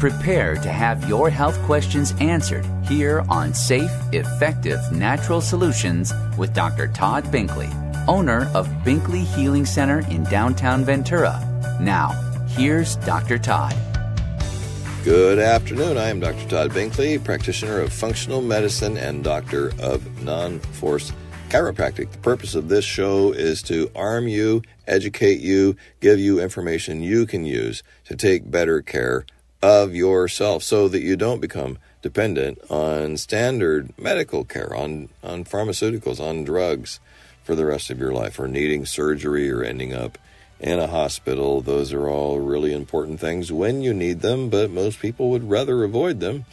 Prepare to have your health questions answered here on Safe, Effective Natural Solutions with Dr. Todd Binkley, owner of Binkley Healing Center in downtown Ventura. Now, here's Dr. Todd. Good afternoon. I am Dr. Todd Binkley, practitioner of functional medicine and doctor of non-force chiropractic. The purpose of this show is to arm you, educate you, give you information you can use to take better care of yourself so that you don't become dependent on standard medical care, on pharmaceuticals, on drugs for the rest of your life, or needing surgery or ending up in a hospital. Those are all really important things when you need them, but most people would rather avoid them.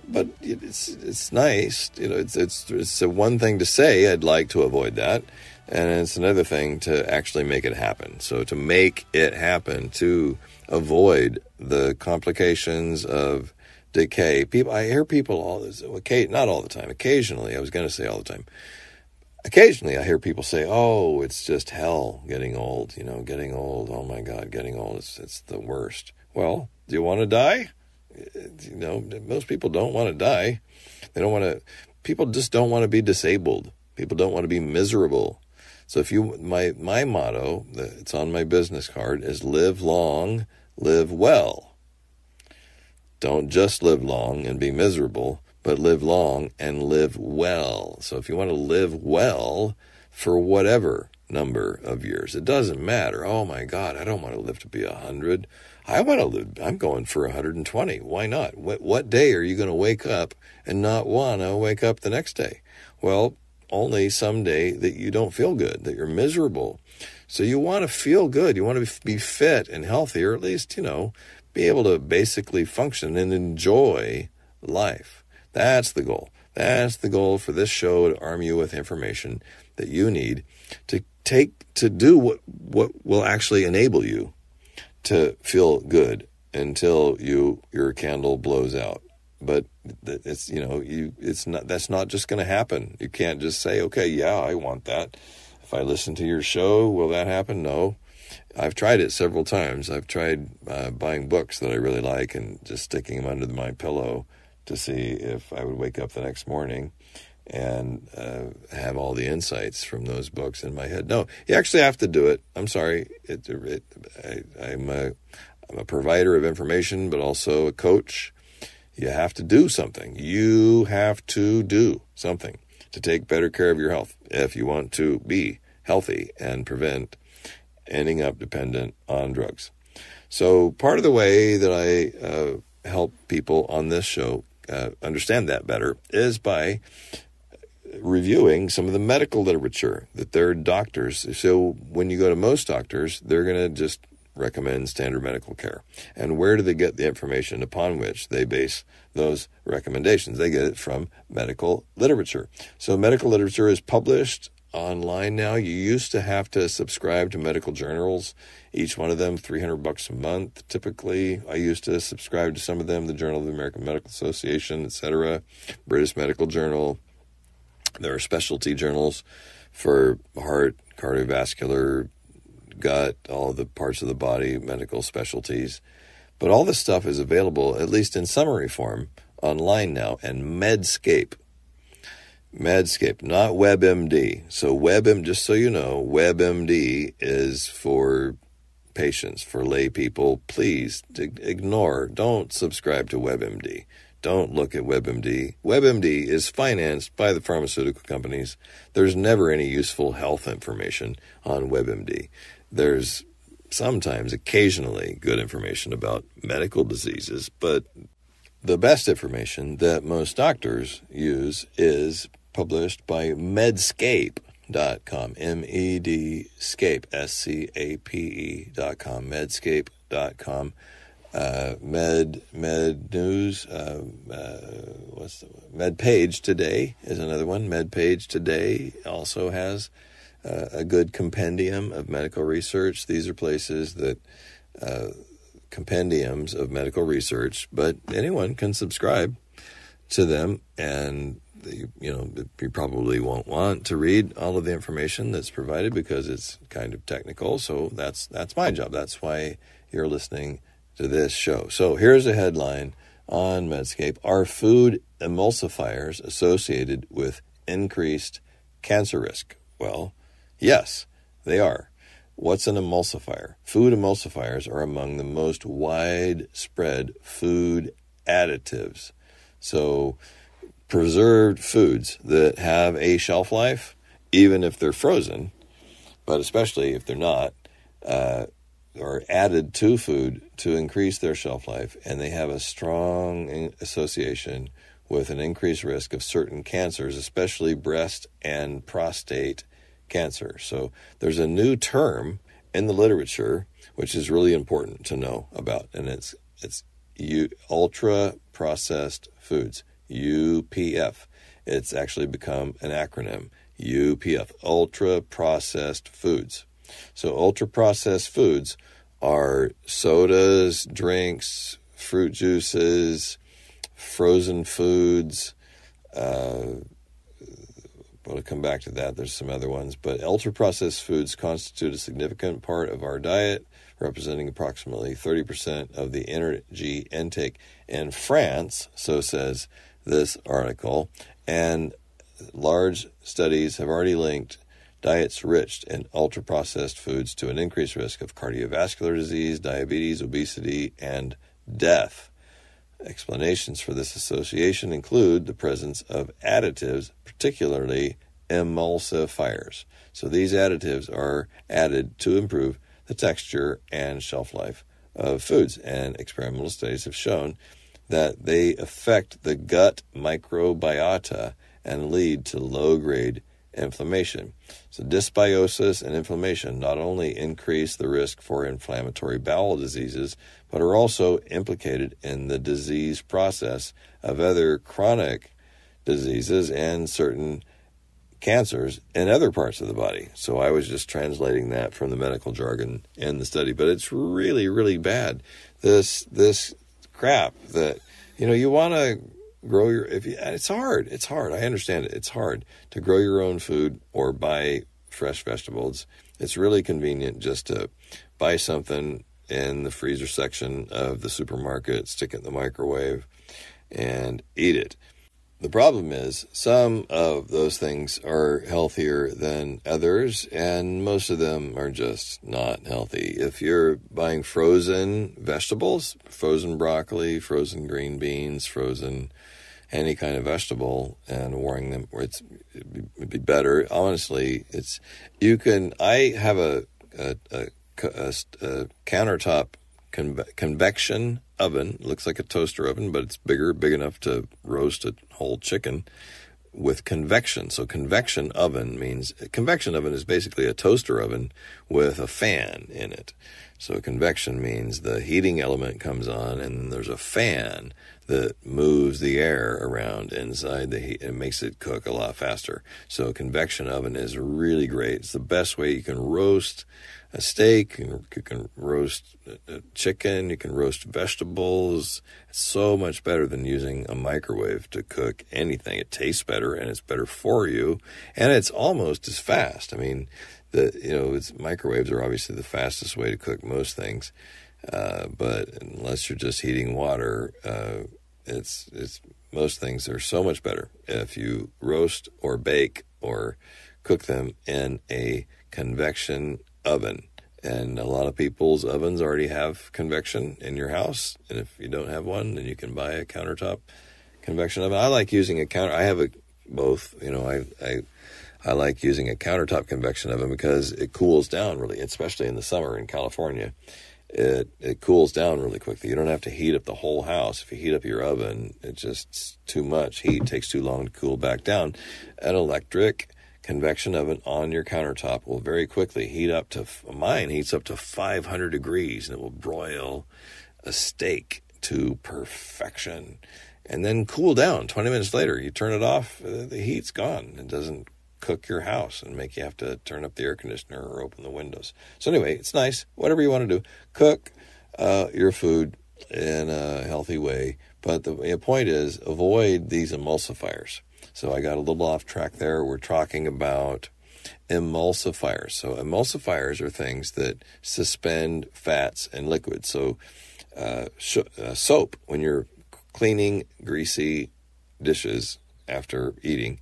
But it's nice, it's a one thing to say, I'd like to avoid that, and it's another thing to actually make it happen. So to make it happen, to avoid the complications of decay. I hear people all this, not all the time, occasionally, I was going to say all the time. Occasionally I hear people say, oh, it's just hell getting old, getting old. Oh my God, getting old, it's the worst. Well, do you want to die? Most people don't want to die. People just don't want to be disabled. People don't want to be miserable. So my motto, it's on my business card, is live long, live well. Don't just live long and be miserable, but live long and live well. So if you want to live well for whatever number of years, it doesn't matter. Oh my God, I don't want to live to be 100. I'm going for 120. Why not? What day are you going to wake up and not want to wake up the next day? Well, only someday that you don't feel good, that you're miserable. So you want to feel good. You want to be fit and healthy, or at least, be able to basically function and enjoy life. That's the goal. That's the goal for this show, to arm you with information that you need to do what will actually enable you to feel good until your candle blows out. But that's not just going to happen. You can't just say, okay, yeah, I want that. If I listen to your show, will that happen? No. I've tried it several times. I've tried buying books that I really like and just sticking them under my pillow to see if I would wake up the next morning and have all the insights from those books in my head. No, you actually have to do it. I'm sorry. I'm a provider of information, but also a coach. You have to do something. You have to do something to take better care of your health if you want to be healthy and prevent ending up dependent on drugs. So part of the way that I help people on this show understand that better is by reviewing some of the medical literature that their doctors. So when you go to most doctors, they're going to just recommend standard medical care. And where do they get the information upon which they base those recommendations? They get it from medical literature. So medical literature is published online now. You used to have to subscribe to medical journals, each one of them $300 a month. Typically, I used to subscribe to some of them, the Journal of the American Medical Association, etc., British Medical Journal. There are specialty journals for heart, cardiovascular, gut, all the parts of the body, medical specialties. But all this stuff is available, at least in summary form, online now. And Medscape, not WebMD. So just so you know, WebMD is for patients, for lay people. Please don't subscribe to WebMD. Don't look at WebMD. WebMD is financed by the pharmaceutical companies. There's never any useful health information on WebMD. There's sometimes, occasionally, good information about medical diseases, but the best information that most doctors use is published by Medscape.com, Medscape, SCAPE.com, Medscape.com. Med News, MedPage Today is another one. MedPage Today also has a good compendium of medical research. These are places that compendiums of medical research, but anyone can subscribe to them, and you probably won't want to read all of the information that's provided because it's kind of technical. So that's my job. That's why you're listening to this show. So here's a headline on Medscape. Are food emulsifiers associated with increased cancer risk? Well, yes, they are. What's an emulsifier? Food emulsifiers are among the most widespread food additives. So preserved foods that have a shelf life, even if they're frozen, but especially if they're not, are added to food to increase their shelf life, and they have a strong association with an increased risk of certain cancers, especially breast and prostate cancer. So there's a new term in the literature which is really important to know about, and it's ultra processed foods, UPF. It's actually become an acronym, UPF, ultra processed foods. So ultra processed foods are sodas, drinks, fruit juices, frozen foods. We'll come back to that. There's some other ones. But ultra-processed foods constitute a significant part of our diet, representing approximately 30% of the energy intake in France, so says this article. And large studies have already linked diets rich in ultra-processed foods to an increased risk of cardiovascular disease, diabetes, obesity, and death. Explanations for this association include the presence of additives, particularly emulsifiers. So these additives are added to improve the texture and shelf life of foods, and experimental studies have shown that they affect the gut microbiota and lead to low-grade inflammation. So dysbiosis and inflammation not only increase the risk for inflammatory bowel diseases, but are also implicated in the disease process of other chronic diseases and certain cancers in other parts of the body. So I was just translating that from the medical jargon in the study, but it's really, really bad. This crap that, you want to grow it's hard. I understand it. It's hard to grow your own food or buy fresh vegetables. It's really convenient just to buy something in the freezer section of the supermarket, stick it in the microwave, and eat it. The problem is some of those things are healthier than others, and most of them are just not healthy. If you're buying frozen vegetables, frozen broccoli, frozen green beans, frozen any kind of vegetable, and warring them, it'd be better. Honestly, I have a countertop convection oven. It looks like a toaster oven, but it's big enough to roast a whole chicken with convection. So convection oven is basically a toaster oven with a fan in it. So convection means the heating element comes on and there's a fan that moves the air around inside the heat and makes it cook a lot faster. So a convection oven is really great. It's the best way you can roast a steak, you can roast a chicken, you can roast vegetables. It's so much better than using a microwave to cook anything. It tastes better and it's better for you, and it's almost as fast. I mean, microwaves are obviously the fastest way to cook most things, but unless you're just heating water, it's most things are so much better if you roast or bake or cook them in a convection oven. And a lot of people's ovens already have convection in your house, and if you don't have one, then you can buy a countertop convection oven. I like using I have both. I like using a countertop convection oven because it cools down really, especially in the summer in California. It cools down really quickly. You don't have to heat up the whole house. If you heat up your oven, it's just too much heat. It takes too long to cool back down. An electric convection oven on your countertop will very quickly mine heats up to 500 degrees, and it will broil a steak to perfection and then cool down. 20 minutes later, you turn it off, the heat's gone. It doesn't cook your house and make you have to turn up the air conditioner or open the windows. So anyway, it's nice. Whatever you want to do, cook your food in a healthy way. But the point is, avoid these emulsifiers. So I got a little off track there. We're talking about emulsifiers. So emulsifiers are things that suspend fats and liquids. So soap. When you're cleaning greasy dishes after eating,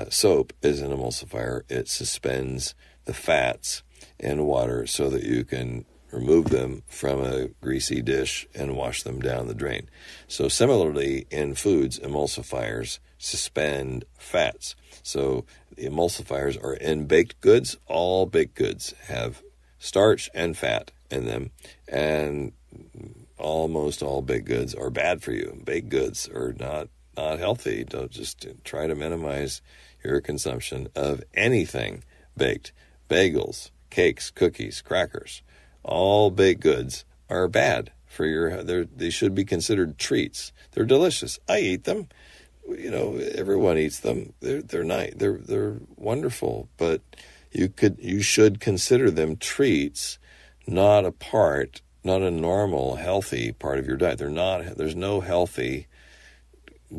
soap is an emulsifier. It suspends the fats in water so that you can remove them from a greasy dish and wash them down the drain. So similarly, in foods, emulsifiers suspend fats. So the emulsifiers are in baked goods. All baked goods have starch and fat in them, and almost all baked goods are bad for you. Baked goods are not healthy. Don't just try to minimize your consumption of anything baked. Bagels, cakes, cookies, crackers. All baked goods are bad for your. They should be considered treats. They're delicious. I eat them. Everyone eats them. They're nice. They're wonderful. But you should consider them treats, not a normal, healthy part of your diet. There's no healthy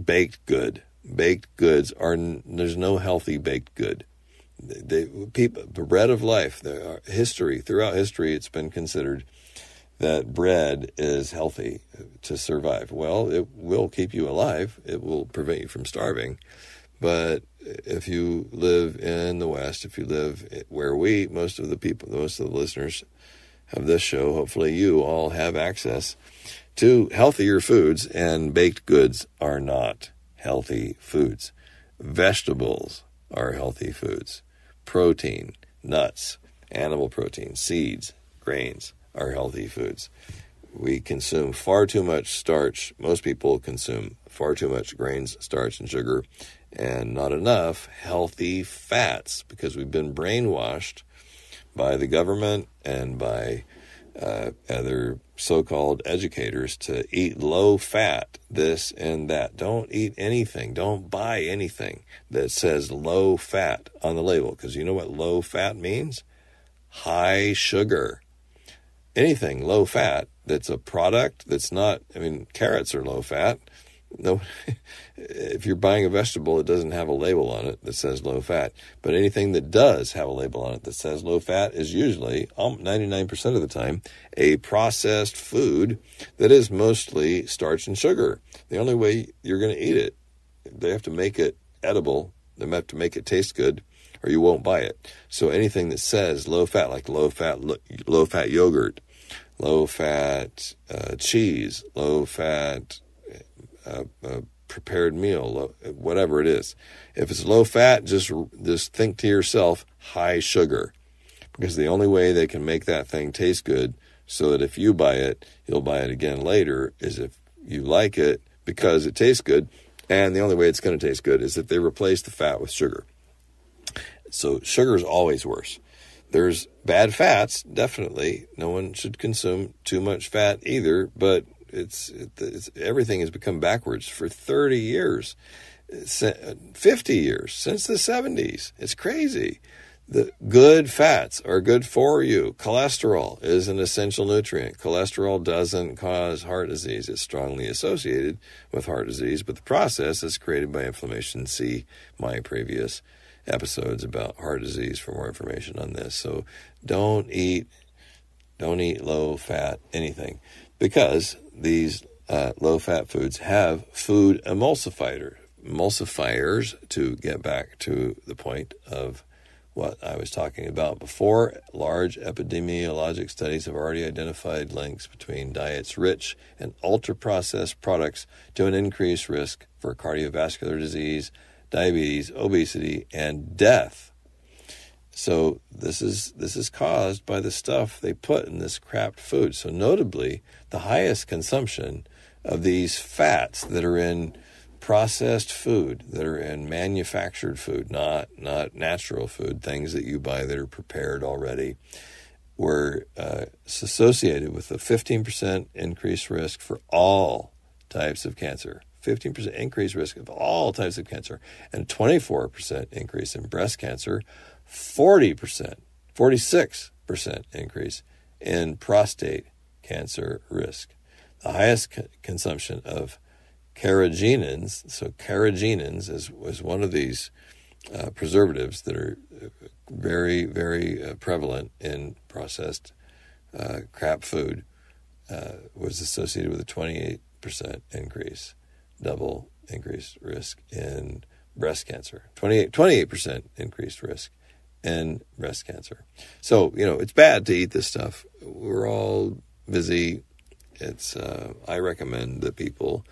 baked good. Baked goods there's no healthy baked good. The bread of life, throughout history, it's been considered that bread is healthy to survive. Well, it will keep you alive. It will prevent you from starving. But if you live in the West, if you live where most of the listeners of this show, hopefully you all have access to healthier foods, and baked goods are not healthy foods. Vegetables are healthy foods. Protein, nuts, animal protein, seeds, grains are healthy foods. We consume far too much starch. Most people consume far too much grains, starch, and sugar, and not enough healthy fats, because we've been brainwashed by the government and by other so-called educators to eat low fat, this and that. Don't eat anything. Don't buy anything that says low fat on the label, because you know what low fat means? High sugar. Anything low fat that's a product that's not, carrots are low fat. No, if you're buying a vegetable, it doesn't have a label on it that says low fat. But anything that does have a label on it that says low fat is usually, 99% of the time, a processed food that is mostly starch and sugar. The only way you're going to eat it, they have to make it edible. They have to make it taste good, or you won't buy it. So anything that says low fat, like low fat yogurt, low fat cheese, low fat prepared meal, whatever it is. If it's low fat, just think to yourself, high sugar, because the only way they can make that thing taste good so that if you buy it, you'll buy it again later, is if you like it because it tastes good. And the only way it's going to taste good is if they replace the fat with sugar. So sugar is always worse. There's bad fats, definitely. No one should consume too much fat either, but it's everything has become backwards for 30 years, 50 years, since the 70s. It's crazy. The good fats are good for you. Cholesterol is an essential nutrient. Cholesterol doesn't cause heart disease. It's strongly associated with heart disease, but the process is created by inflammation. See my previous episodes about heart disease for more information on this. So don't eat low-fat anything, because these low-fat foods have food emulsifiers, to get back to the point of what I was talking about before. Large epidemiologic studies have already identified links between diets rich in ultra-processed products to an increased risk for cardiovascular disease, diabetes, obesity, and death. So this is caused by the stuff they put in this crapped food. So notably, the highest consumption of these fats that are in processed food, that are in manufactured food, not natural food, things that you buy that are prepared already, were associated with a 15% increased risk for all types of cancer. 15% increased risk of all types of cancer, and 24% increase in breast cancer, 46% increase in prostate cancer risk. The highest consumption of carrageenans, so carrageenans is one of these preservatives that are very, very prevalent in processed crap food. was associated with a 28% increase, double increased risk in breast cancer. 28% increased risk in breast cancer. So, it's bad to eat this stuff. We're all busy. I recommend that people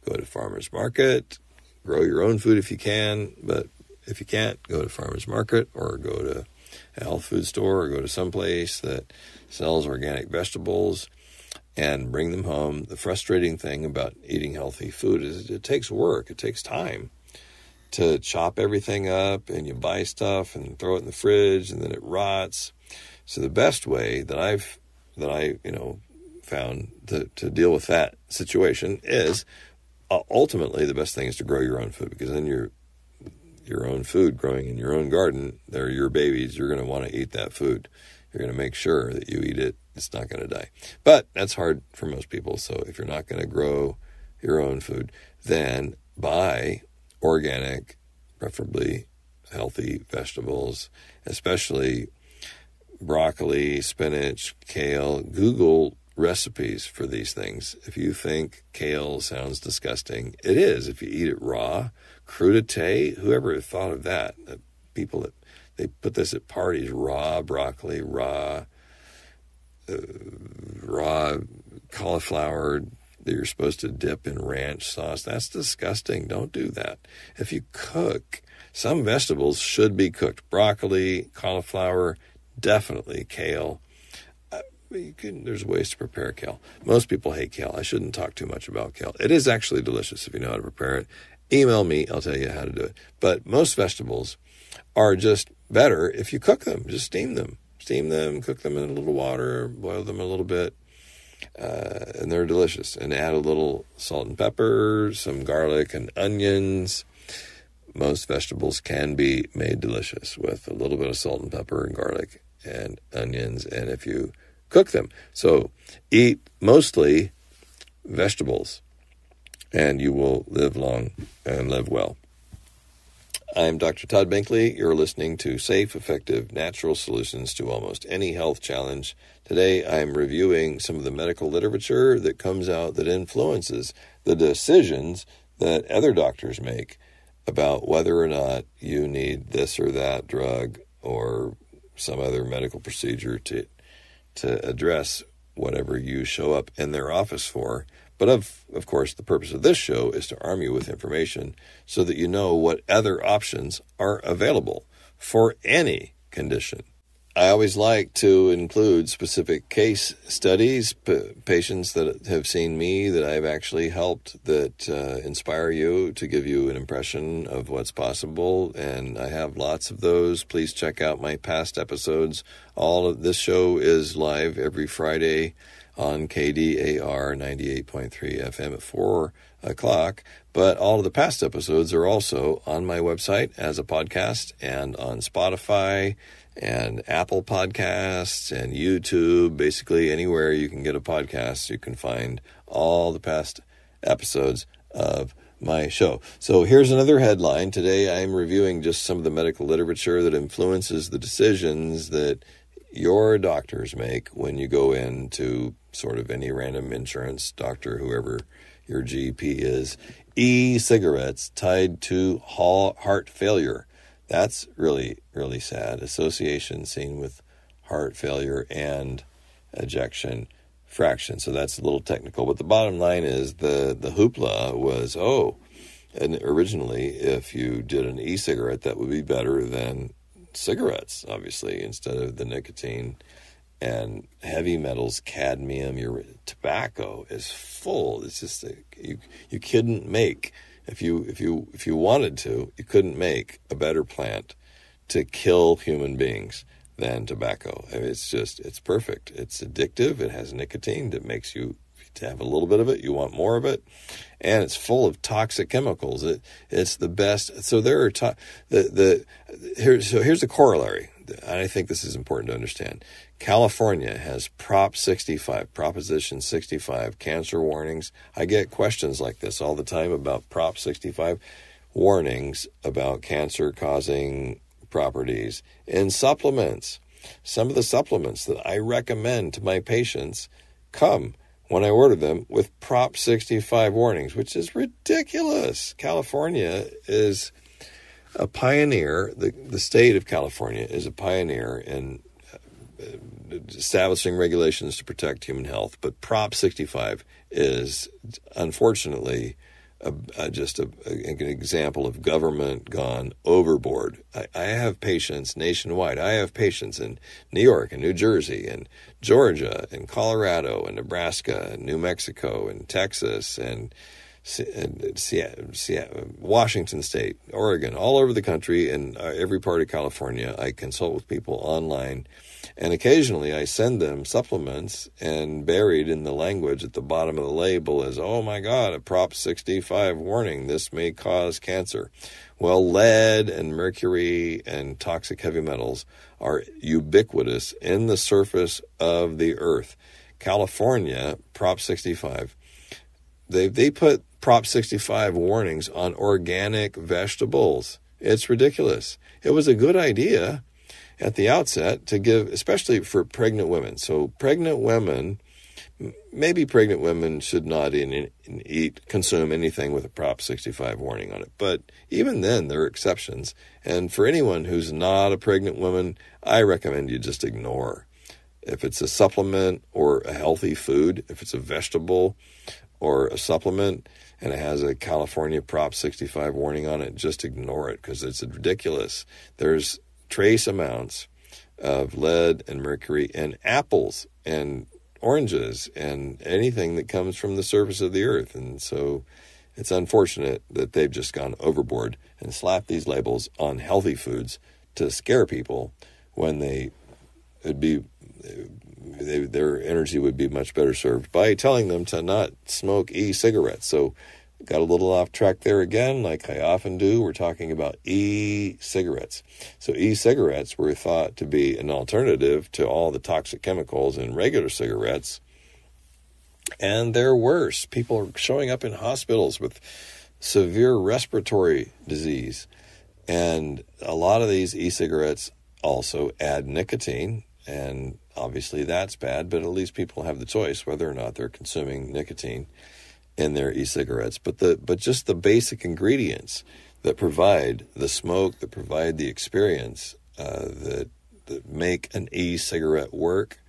go to farmer's market, grow your own food if you can, but if you can't, go to farmer's market or go to a health food store or go to some place that sells organic vegetables and bring them home. The frustrating thing about eating healthy food is it takes work. It takes time to chop everything up, and you buy stuff and throw it in the fridge and then it rots. So the best way that I found to deal with that situation is ultimately the best thing is to grow your own food, because then your own food growing in your own garden, they're your babies. You're going to want to eat that food. You're going to make sure that you eat it. It's not going to die. But that's hard for most people. So if you're not going to grow your own food, then buy organic, preferably healthy vegetables, especially broccoli, spinach, kale. Google recipes for these things. If you think kale sounds disgusting, it is. If you eat it raw, crudité, whoever thought of that? People that they put this at parties, raw broccoli, raw cauliflower that you're supposed to dip in ranch sauce. That's disgusting. Don't do that. If you cook, some vegetables should be cooked. Broccoli, cauliflower, definitely kale. There's ways to prepare kale. Most people hate kale. I shouldn't talk too much about kale. It is actually delicious if you know how to prepare it. Email me. I'll tell you how to do it. But most vegetables are just better if you cook them. Just steam them. Steam them, cook them in a little water, boil them a little bit, and they're delicious. And add a little salt and pepper, some garlic and onions. Most vegetables can be made delicious with a little bit of salt and pepper and garlic and onions. And if you cook them. So eat mostly vegetables and you will live long and live well. I'm Dr. Todd Binkley. You're listening to Safe, Effective, Natural Solutions to Almost Any Health Challenge. Today I'm reviewing some of the medical literature that comes out that influences the decisions that other doctors make about whether or not you need this or that drug or some other medical procedure to address whatever you show up in their office for. But of course, the purpose of this show is to arm you with information so that you know what other options are available for any condition. I always like to include specific case studies, patients that have seen me that I've actually helped that inspire you to give you an impression of what's possible. And I have lots of those. Please check out my past episodes. All of this show is live every Friday on KDAR 98.3 FM at 4 o'clock. But all of the past episodes are also on my website as a podcast and on Spotify and Apple Podcasts and YouTube. Basically anywhere you can get a podcast, you can find all the past episodes of my show. So here's another headline. Today I'm reviewing just some of the medical literature that influences the decisions that your doctors make when you go into sort of any random insurance doctor, whoever your GP is. E-cigarettes tied to heart failure. That's really, really sad. Association seen with heart failure and ejection fraction. So that's a little technical. But the bottom line is the hoopla was, and originally if you did an e-cigarette, that would be better than cigarettes, obviously, instead of the nicotine and heavy metals, cadmium. Your tobacco is full. It's just you couldn't make, if you wanted to, you couldn't make a better plant to kill human beings than tobacco. I mean, it's perfect. It's addictive. It has nicotine that makes you to have a little bit of it. You want more of it, and it's full of toxic chemicals. It's the best. So there are here's the corollary. And I think this is important to understand. California has Proposition 65, cancer warnings. I get questions like this all the time about Prop 65 warnings about cancer-causing properties in supplements. Some of the supplements that I recommend to my patients come when I ordered them with Prop 65 warnings, which is ridiculous. California is a pioneer. The state of California is a pioneer in establishing regulations to protect human health. But Prop 65 is, unfortunately, just an example of government gone overboard. I have patients nationwide. I have patients in New York and New Jersey and Georgia and Colorado and Nebraska and New Mexico and Texas and Washington State, Oregon, all over the country, and every part of California. I consult with people online, and occasionally I send them supplements, and buried in the language at the bottom of the label is, oh my God, a Prop 65 warning, this may cause cancer. Well, lead and mercury and toxic heavy metals are ubiquitous in the surface of the earth. California, Prop 65, they put Prop 65 warnings on organic vegetables. It's ridiculous. It was a good idea at the outset to give, especially for pregnant women. So pregnant women, maybe pregnant women should not consume anything with a Prop 65 warning on it. But even then, there are exceptions. And for anyone who's not a pregnant woman, I recommend you just ignore. If it's a supplement or a healthy food, if it's a vegetable or a supplement, and it has a California Prop 65 warning on it, just ignore it because it's ridiculous. There's trace amounts of lead and mercury in apples and oranges and anything that comes from the surface of the earth. And so it's unfortunate that they've just gone overboard and slapped these labels on healthy foods to scare people when their energy would be much better served by telling them to not smoke e-cigarettes. So got a little off track there again, like I often do. We're talking about e-cigarettes. So e-cigarettes were thought to be an alternative to all the toxic chemicals in regular cigarettes, and they're worse. People are showing up in hospitals with severe respiratory disease, and a lot of these e-cigarettes also add nicotine, and obviously that's bad, but at least people have the choice whether or not they're consuming nicotine in their e-cigarettes. But just the basic ingredients that provide the smoke, that provide the experience, that make an e-cigarette work,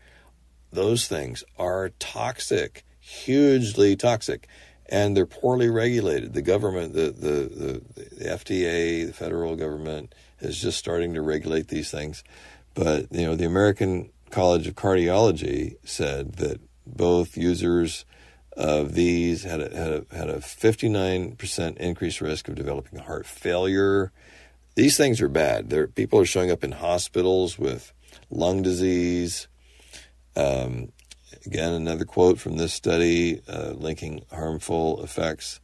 those things are toxic, hugely toxic, and they're poorly regulated. The government, the FDA, the federal government is just starting to regulate these things. But, the American College of Cardiology said that both users of these had a 59% increased risk of developing heart failure. These things are bad. People are showing up in hospitals with lung disease. Again, another quote from this study linking harmful effects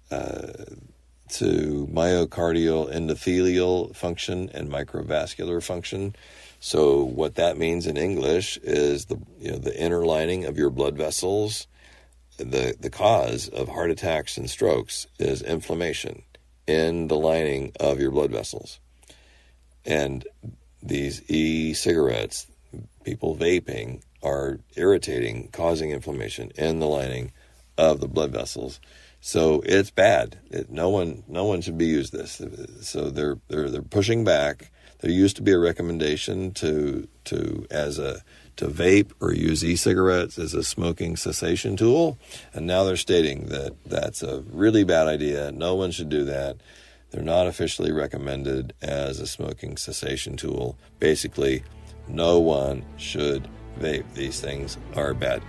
to myocardial endothelial function and microvascular function. So what that means in English is the inner lining of your blood vessels. The cause of heart attacks and strokes is inflammation in the lining of your blood vessels. And these e-cigarettes, people vaping, are irritating, causing inflammation in the lining of the blood vessels. So it's bad. No one should be used this. So they're pushing back. There used to be a recommendation to vape or use e-cigarettes as a smoking cessation tool, and now they're stating that that's a really bad idea. No one should do that. They're not officially recommended as a smoking cessation tool. Basically, no one should vape. These things are bad.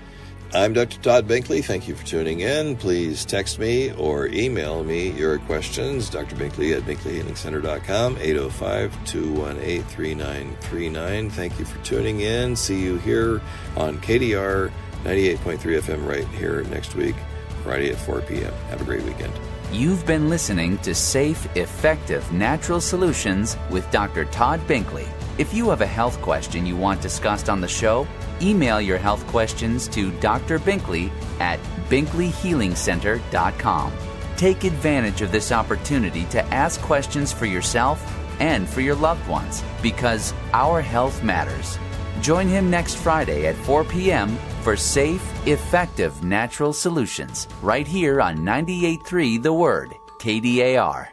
I'm Dr. Todd Binkley. Thank you for tuning in. Please text me or email me your questions, drbinkley@binkleyhealingcenter.com, 805-218-3939. Thank you for tuning in. See you here on KDR 98.3 FM right here next week, Friday at 4 p.m. Have a great weekend. You've been listening to Safe, Effective Natural Solutions with Dr. Todd Binkley. If you have a health question you want discussed on the show, email your health questions to Dr. Binkley at binkleyhealingcenter.com. Take advantage of this opportunity to ask questions for yourself and for your loved ones, because our health matters. Join him next Friday at 4 p.m. for safe, effective natural solutions right here on 98.3 The Word, KDAR.